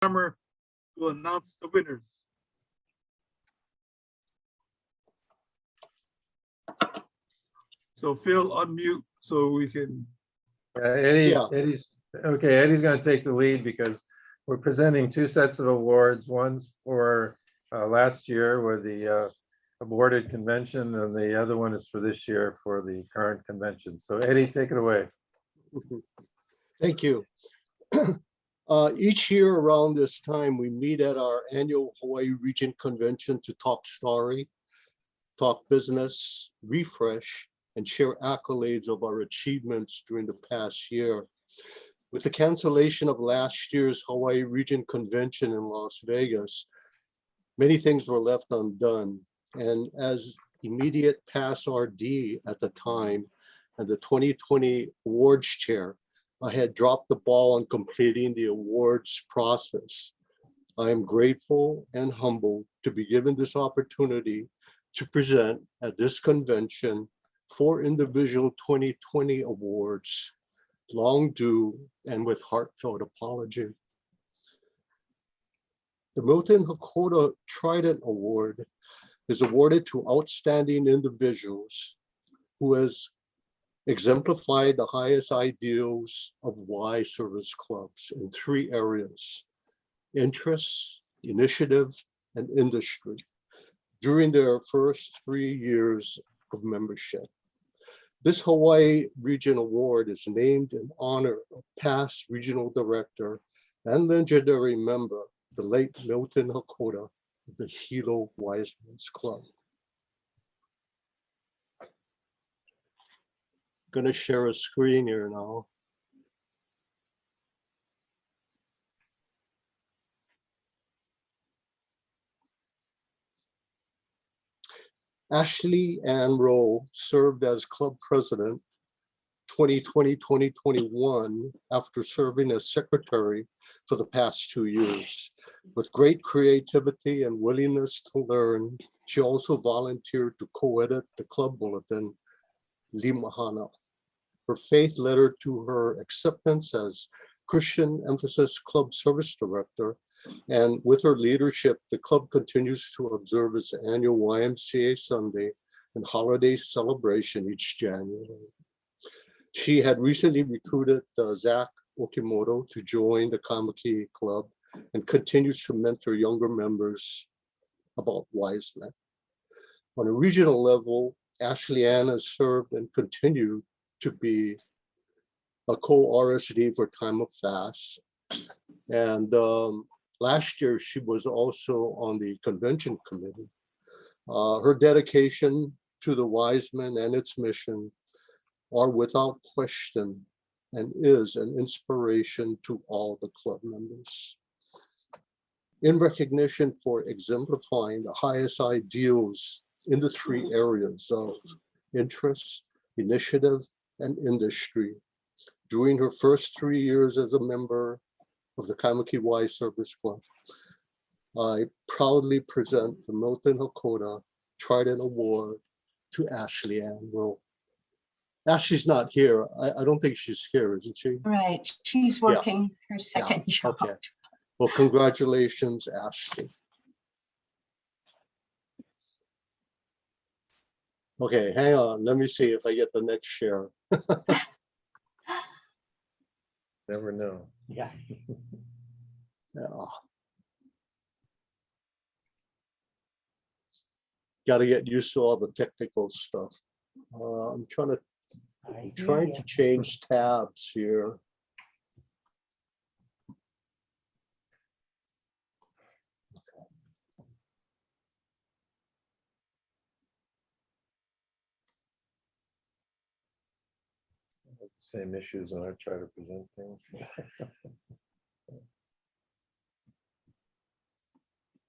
Farmer to announce the winners. So Phil, unmute so we can. Eddie's okay. Eddie's going to take the lead because we're presenting two sets of awards. One's for last year with the aborted convention, and the other one is for this year for the current convention. So Eddie, take it away. Thank you. Each year around this time, we meet at our annual Hawaii Region Convention to talk story, talk business, refresh, and share accolades of our achievements during the past year. With the cancellation of last year's Hawaii Region Convention in Las Vegas, many things were left undone. And as immediate past RD at the time and the 2020 awards chair, I had dropped the ball on completing the awards process. I am grateful and humbled to be given this opportunity to present at this convention 4 individual 2020 awards, long due and with heartfelt apology. The Milton Hakoda Trident Award is awarded to outstanding individuals who has exemplified the highest ideals of Y service clubs in 3 areas: interests, initiative, and industry during their first 3 years of membership. This Hawaii Region Award is named in honor of past regional director and legendary member, the late Milton Hakoda of the Hilo Wiseman's Club. Going to share a screen here now. Ashley Ann Rowe served as club president 2020-2021 after serving as secretary for the past 2 years. With great creativity and willingness to learn, she also volunteered to co-edit the club bulletin, Limahana. Her faith led her to her acceptance as Christian Emphasis Club Service Director, and with her leadership, the club continues to observe its annual YMCA Sunday and holiday celebration each January. She had recently recruited Zach Okimoto to join the Kalihi Club and continues to mentor younger members about Wiseman. On a regional level, Ashley Ann has served and continued to be a co-RSD for Time of Fast. And last year, she was also on the convention committee. Her dedication to the Wiseman and its mission are without question and is an inspiration to all the club members. In recognition for exemplifying the highest ideals in the 3 areas of interest, initiative, and industry, during her first 3 years as a member of the Kaimuki Y Service Club, I proudly present the Milton Hakoda Trident Award to Ashley Ann Rowe. Ashley's not here. I don't think she's here, isn't she? Right, she's working her second job. Okay. Well, congratulations, Ashley. Okay, hang on. Let me see if I get the next share. Never know. Yeah. Got to get used to all the technical stuff. I'm trying to change tabs here. The same issues when I try to present things.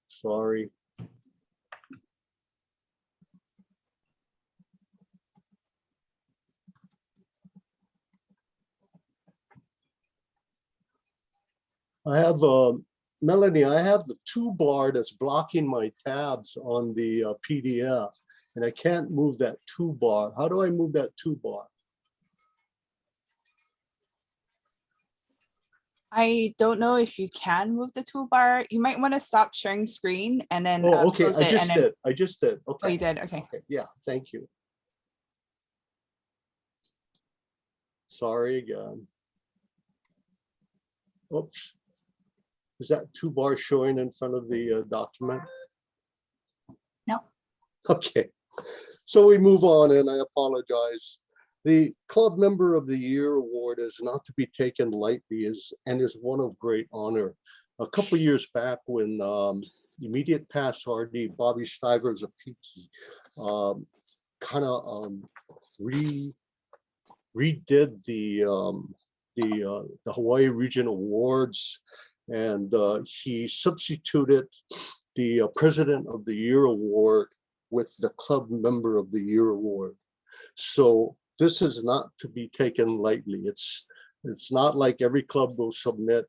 Sorry. I have Melanie, I have the 2 bar that's blocking my tabs on the PDF, and I can't move that 2 bar. How do I move that 2 bar? I don't know if you can move the toolbar. You might want to stop sharing screen and then Oh, okay, close I it just and then, did. I just did. oh, Okay. you did. Okay. Okay, yeah, thank you. Sorry again. Oops. Is that two bars showing in front of the document? No. Okay, so we move on and I apologize. The Club Member of the Year award is not to be taken lightly and is one of great honor. A couple years back when immediate past RD Bobby Stivers of Peaky kind of redid the Hawaii Region Awards, and he substituted the President of the Year award with the Club Member of the Year award. So this is not to be taken lightly. It's not like every club will submit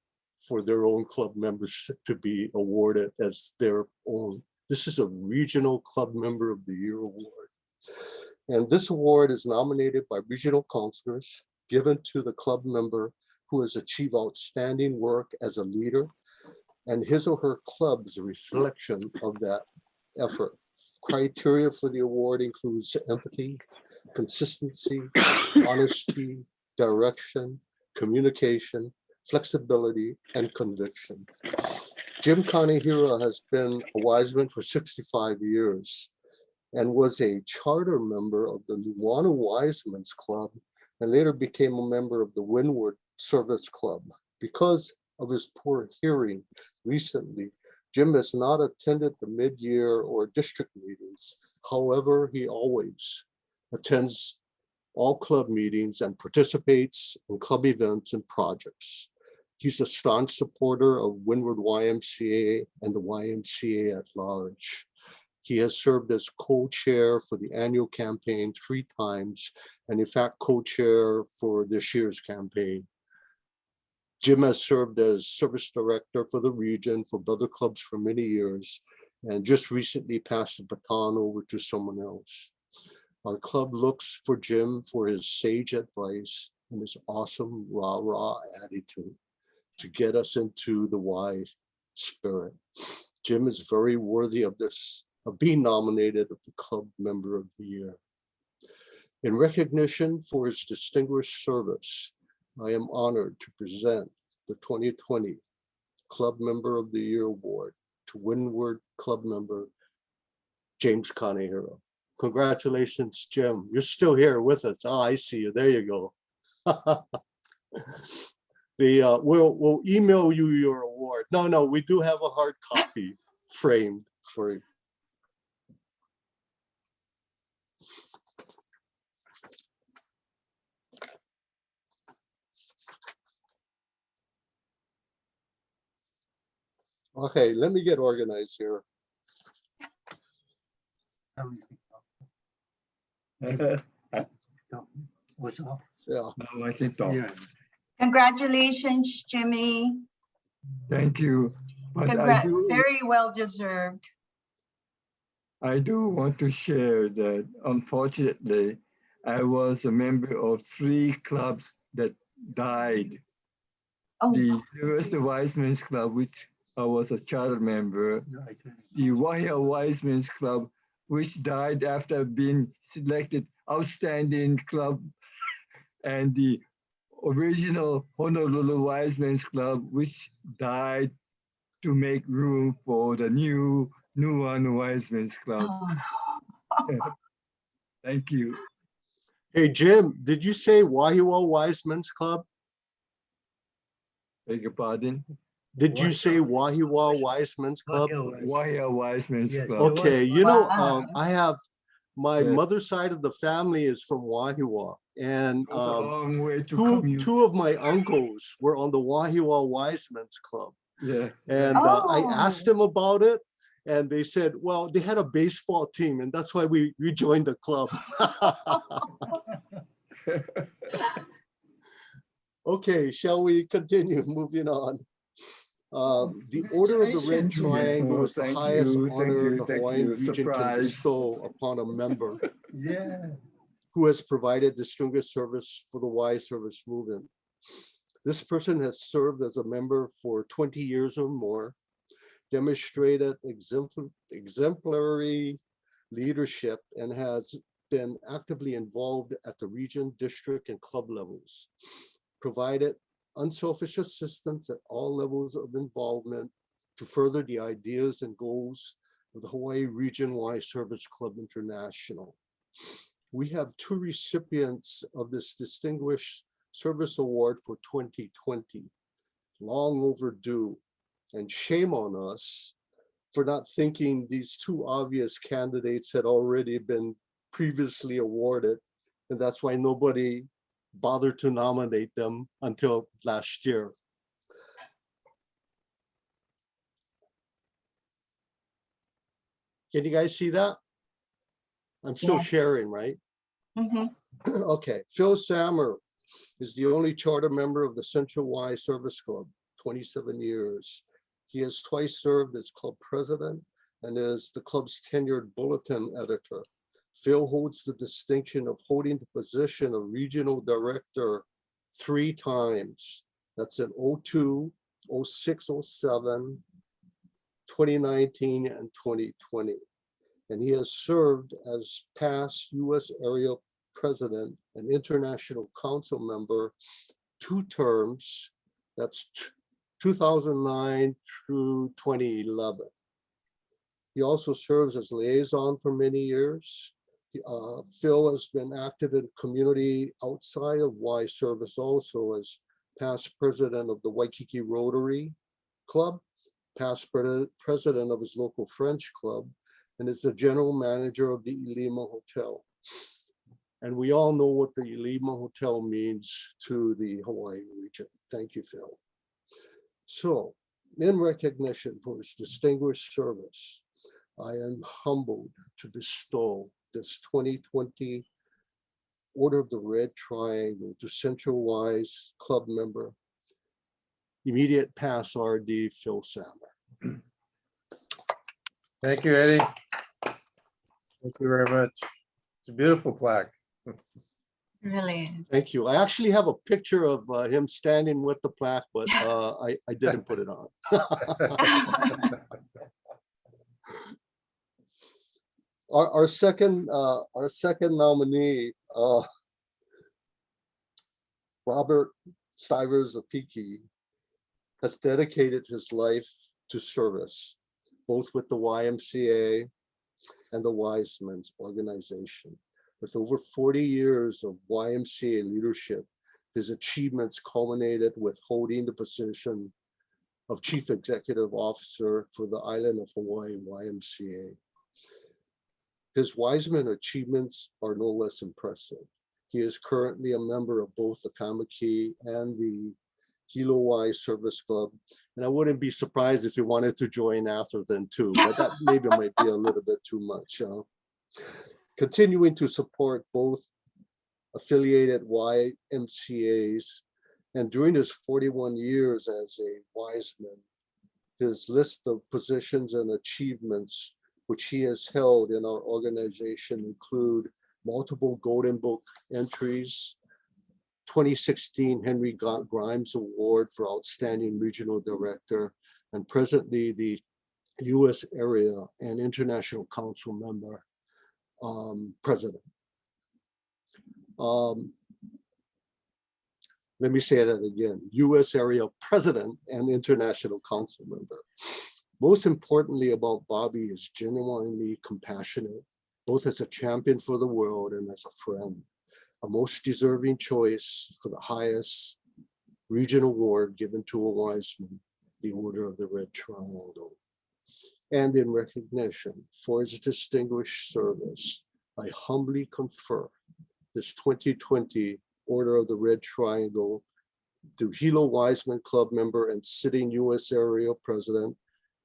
for their own club members to be awarded as their own. This is a Regional Club Member of the Year award. And this award is nominated by regional counselors, given to the club member who has achieved outstanding work as a leader, and his or her club is a reflection of that effort. Criteria for the award includes empathy, consistency, honesty, direction, communication, flexibility, and conviction. Jim Kanehira has been a Wiseman for 65 years and was a charter member of the Nuuanu Wiseman's Club and later became a member of the Windward Service Club. Because of his poor hearing recently, Jim has not attended the mid-year or district meetings. However, he always attends all club meetings and participates in club events and projects. He's a staunch supporter of Windward YMCA and the YMCA at large. He has served as co-chair for the annual campaign 3 times, and in fact, co-chair for this year's campaign. Jim has served as service director for the region for Brother Clubs for many years, and just recently passed the baton over to someone else. Our club looks for Jim for his sage advice and his awesome rah-rah attitude to get us into the Y spirit. Jim is very worthy of being nominated as the Club Member of the Year. In recognition for his distinguished service, I am honored to present the 2020 Club Member of the Year Award to Windward Club Member James Kanehira. Congratulations, Jim. You're still here with us. Oh, I see you. There you go. We'll email you your award. No, we do have a hard copy framed for you. Okay, let me get organized here. Yeah. Congratulations, Jimmy. Thank you. But I Very well deserved. do want to share that unfortunately, I was a member of 3 clubs that died. Oh, The University Wiseman's Club, which I was a charter member, the Wahia Wiseman's Club, which died after being selected outstanding club, and the original Honolulu Wiseman's Club, which died to make room for the new Nuuanu Wiseman's Club. oh. Thank you. Hey, Jim, did you say Wahiawa Wiseman's Club? Beg your pardon? Did you say Wahiawa Wiseman's Club? Wahia Wiseman's Club. Okay, you know, Wow. I have my Yes. mother's side of the family is from Wahiawa, and Goes a long way to commute. two of my uncles were on the Wahiawa Wiseman's Club, Yeah. and I Oh. asked them about it, and they said, well, they had a baseball team, and that's why we joined the club. Okay, shall we continue? Moving on. The Order of the Red Congratulations. Triangle Oh, is the thank highest you, thank honor you, the thank Hawaiian you. region can Surprise. bestow upon a member Yeah. who has provided distinguished service for the Y service movement. This person has served as a member for 20 years or more, demonstrated exemplary leadership, and has been actively involved at the region, district, and club levels, provided unselfish assistance at all levels of involvement to further the ideas and goals of the Hawaii Region Y Service Club International. We have 2 recipients of this Distinguished Service Award for 2020, long overdue, and shame on us for not thinking these 2 obvious candidates had already been previously awarded, and that's why nobody bothered to nominate them until last year. Can you guys see that? I'm still Yes. sharing, right? Mhm. Okay, Phil Sammer is the only charter member of the Central Y Service Club, 27 years. He has twice served as club president and is the club's tenured bulletin editor. Phil holds the distinction of holding the position of regional director 3 times. That's in 02, 06, 07, 2019, and 2020. And he has served as past U.S. area president and international council member 2 terms. That's 2009 through 2011. He also serves as liaison for many years. Phil has been active in community outside of Y service also as past president of the Waikiki Rotary Club, past president of his local French club, and is the general manager of the Ilima Hotel. And we all know what the Ilima Hotel means to the Hawaii region. Thank you, Phil. So, in recognition for his distinguished service, I am humbled to bestow this 2020 Order of the Red Triangle to Central Y's club member, immediate past RD Phil Sammer. Thank you, Eddie. Thank you very much. It's a beautiful plaque. Really is. Thank you. I actually have a picture of him standing with the plaque, but I didn't put it on. Our second nominee, Robert Stivers of Piki, has dedicated his life to service, both with the YMCA and the Wiseman's organization. With over 40 years of YMCA leadership, his achievements culminated with holding the position of Chief Executive Officer for the Island of Hawaii YMCA. His Wiseman achievements are no less impressive. He is currently a member of both the Kamaki and the Hilo Y Service Club, and I wouldn't be surprised if he wanted to join Atherton too, but that maybe might be a little bit too much. Continuing to support both affiliated YMCAs, and during his 41 years as a Wiseman, his list of positions and achievements which he has held in our organization include multiple Golden Book entries, 2016 Henry Grimes Award for Outstanding Regional Director, and presently the U.S. Area and International Council Member President. Let me say that again, U.S. Area President and International Council Member. Most importantly about Bobby is genuinely compassionate, both as a champion for the world and as a friend. A most deserving choice for the highest region award given to a Wiseman, the Order of the Red Triangle. And in recognition for his distinguished service, I humbly confer this 2020 Order of the Red Triangle to Hilo Wiseman Club member and sitting U.S. Area President,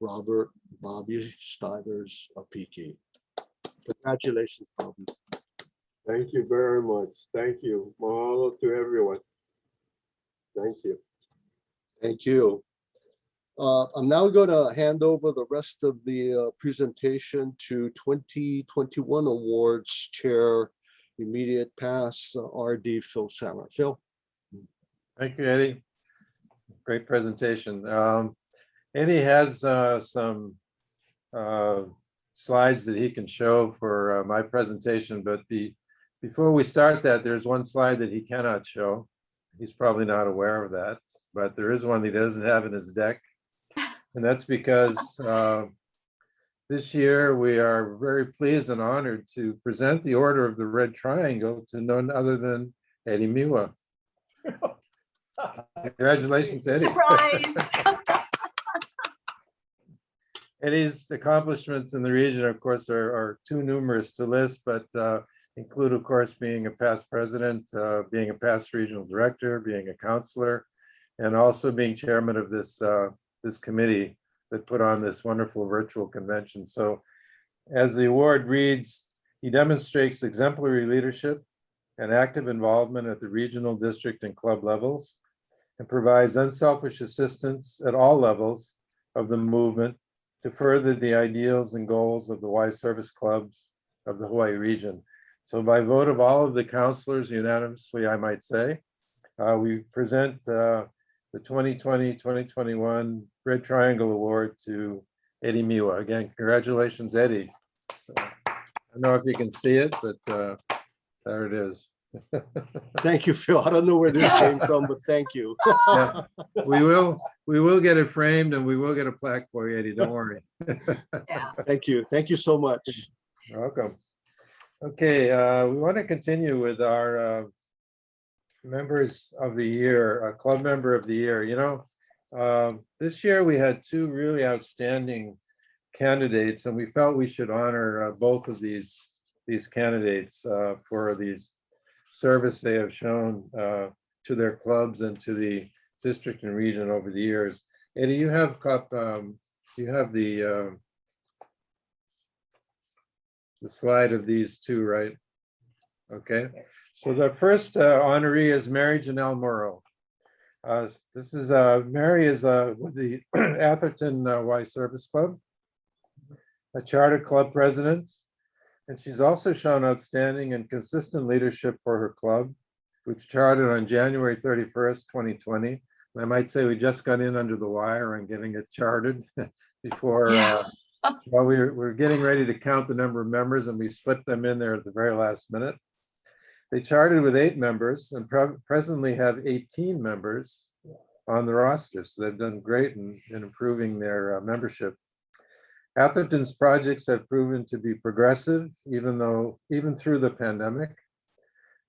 Robert Bobby Stivers of Piki. Congratulations, Bobby. Thank you very much. Thank you. Mahalo to everyone. Thank you. Thank you. I'm now going to hand over the rest of the presentation to 2021 Awards Chair, immediate past RD Phil Sammer. Phil. Thank you, Eddie. Great presentation. Eddie has some slides that he can show for my presentation, but before we start that, there's one slide that he cannot show. He's probably not aware of that, but there is one that he doesn't have in his deck. And that's because this year we are very pleased and honored to present the Order of the Red Triangle to none other than Eddie Miwa. Congratulations, Eddie. Surprise. Eddie's accomplishments in the region, of course, are too numerous to list, but include, of course, being a past president, being a past regional director, being a counselor, and also being chairman of this committee that put on this wonderful virtual convention. So as the award reads, he demonstrates exemplary leadership and active involvement at the regional, district, and club levels, and provides unselfish assistance at all levels of the movement to further the ideals and goals of the Y Service clubs of the Hawaii region. So by vote of all of the counselors unanimously, I might say, we present the 2020-2021 Red Triangle Award to Eddie Miwa. Again, congratulations, Eddie. So, I don't know if you can see it, but there it is. Thank you, Phil. I don't know where this came from, but thank you. Yeah, we will get it framed and we will get a plaque for you, Eddie. Don't worry. Yeah. Thank you. Thank you so much. You're welcome. Okay, we want to continue with our members of the year, club member of the year. You know, this year we had two really outstanding candidates, and we felt we should honor both of these candidates for these service they have shown to their clubs and to the district and region over the years. Eddie, you have the slide of these two, right? Okay, so the first honoree is Mary Janelle Morrow. This is Mary is with the Atherton Y Service Club, a charter club president, and she's also shown outstanding and consistent leadership for her club, which chartered on January 31st, 2020. And I might say we just got in under the wire on getting it chartered before. Well, we're getting ready to count the number of members, and we slipped them in there at the very last minute. They chartered with 8 members and presently have 18 members on the roster. So they've done great in improving their membership. Atherton's projects have proven to be progressive, even through the pandemic.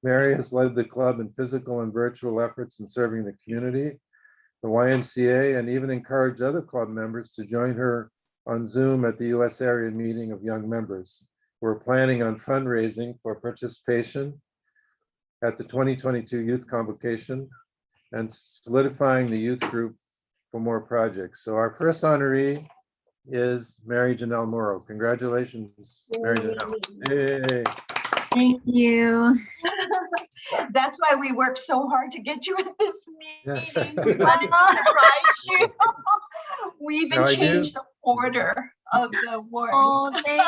Mary has led the club in physical and virtual efforts in serving the community, the YMCA, and even encouraged other club members to join her on Zoom at the US area meeting of young members. We're planning on fundraising for participation at the 2022 youth convocation and solidifying the youth group for more projects. So our first honoree is Mary Janelle Morrow. Congratulations, Mary Janelle. Yay. Thank you. That's why we worked so hard to get you at this Yeah. meeting. We wanted to surprise you. We even Now, changed the order of the awards. Oh, thank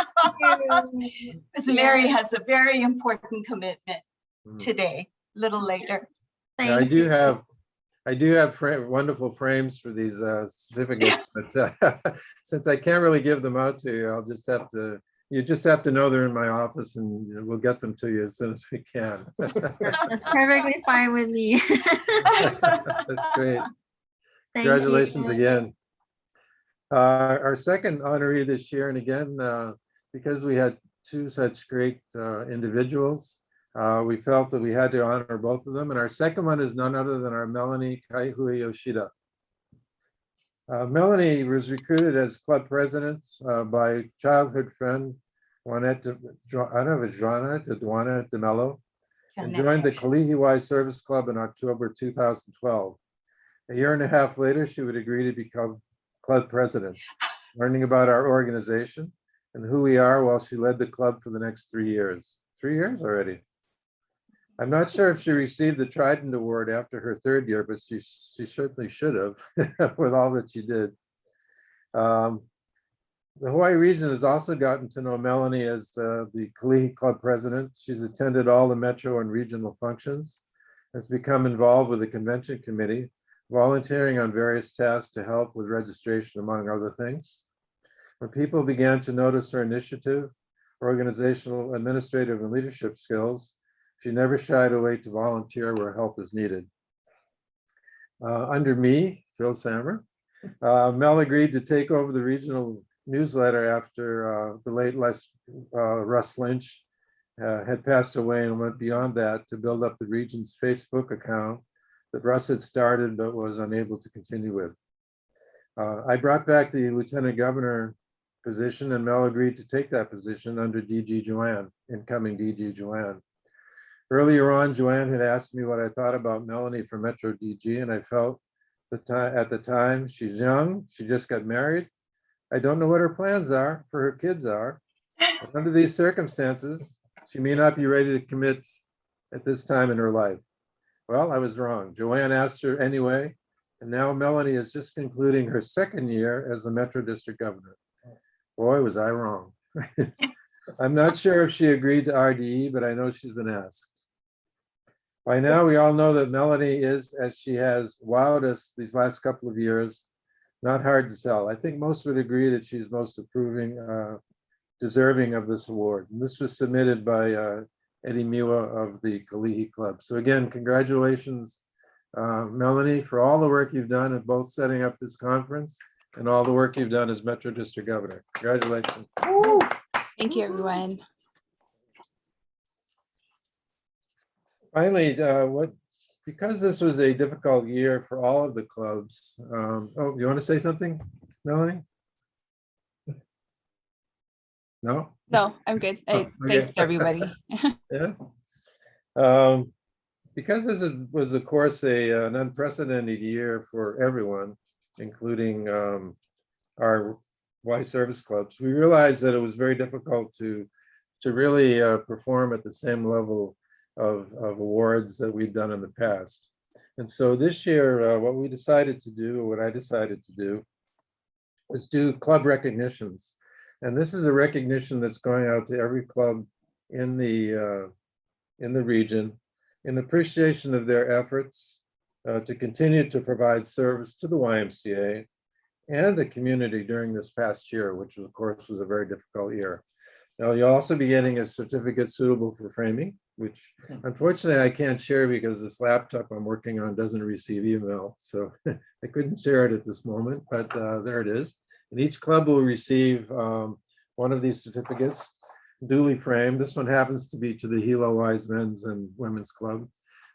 you. Because Mary has a very important commitment Mm. today, a little later. Yeah, Thank you. I do have wonderful frames for these certificates, but since I can't really give them out to you, you just have to know they're in my office, and we'll get them to you as soon as we can. That's perfectly fine with me. That's great. Thank Congratulations you. again. Our second honoree this year, and again, because we had two such great individuals, we felt that we had to honor both of them. And our second one is none other than our Melanie Kaihui Yoshida. Melanie was recruited as club president by childhood friend Juana de Mello, and joined the Kalihi Y Service Club in October 2012. A year and a half later, she would agree to become club president, learning about our organization and who we are while she led the club for the next 3 years. 3 years already. I'm not sure if she received the Trident Award after her 3rd year, but she certainly should have with all that she did. The Hawaii region has also gotten to know Melanie as the Kalihi Club president. She's attended all the metro and regional functions, has become involved with the convention committee, volunteering on various tasks to help with registration, among other things. When people began to notice her initiative, organizational, administrative, and leadership skills, she never shied away to volunteer where help is needed. Under me, Phil Sammer, Mel agreed to take over the regional newsletter after the late Russ Lynch had passed away, and went beyond that to build up the region's Facebook account that Russ had started but was unable to continue with. I brought back the Lieutenant Governor position, and Mel agreed to take that position under DG Joanne, incoming DG Joanne. Earlier on, Joanne had asked me what I thought about Melanie for Metro DG, and I felt at the time, she's young, she just got married. I don't know what her plans are for her kids are. But under these circumstances, she may not be ready to commit at this time in her life. Well, I was wrong. Joanne asked her anyway, and now Melanie is just concluding her second year as the Metro District Governor. Boy, was I wrong. I'm not sure if she agreed to RDE, but I know she's been asked. By now, we all know that Melanie is, as she has wowed us these last couple of years, not hard to sell. I think most would agree that she's most deserving of this award. And this was submitted by Eddie Miwa of the Kalihi Club. So again, congratulations, Melanie, for all the work you've done at both setting up this conference and all the work you've done as Metro District Governor. Congratulations. Thank you, everyone. Finally, because this was a difficult year for all of the clubs. Oh, you want to say something, Melanie? No? No, I'm good. I okay. thanked everybody. Yeah. Because this was, of course, an unprecedented year for everyone, including our Y service clubs, we realized that it was very difficult to really perform at the same level of awards that we've done in the past. And so this year, what we decided to do, or what I decided to do, was do club recognitions. And this is a recognition that's going out to every club in the region in appreciation of their efforts to continue to provide service to the YMCA and the community during this past year, which of course was a very difficult year. Now, you'll also be getting a certificate suitable for framing, which unfortunately I can't share because this laptop I'm working on doesn't receive email. So I couldn't share it at this moment, but there it is. And each club will receive one of these certificates duly framed. This one happens to be to the Hilo Wise Men's and Women's Club,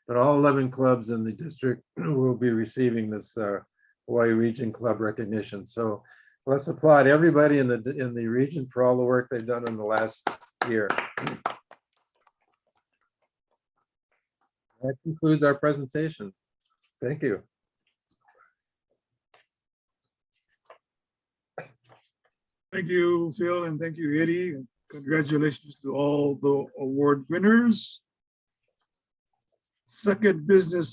but all 11 clubs in the district will be receiving this Hawaii Region Club recognition. So let's applaud everybody in the region for all the work they've done in the last year. That concludes our presentation. Thank you. Thank you, Phil, and thank you, Eddie. And congratulations to all the award winners. Second business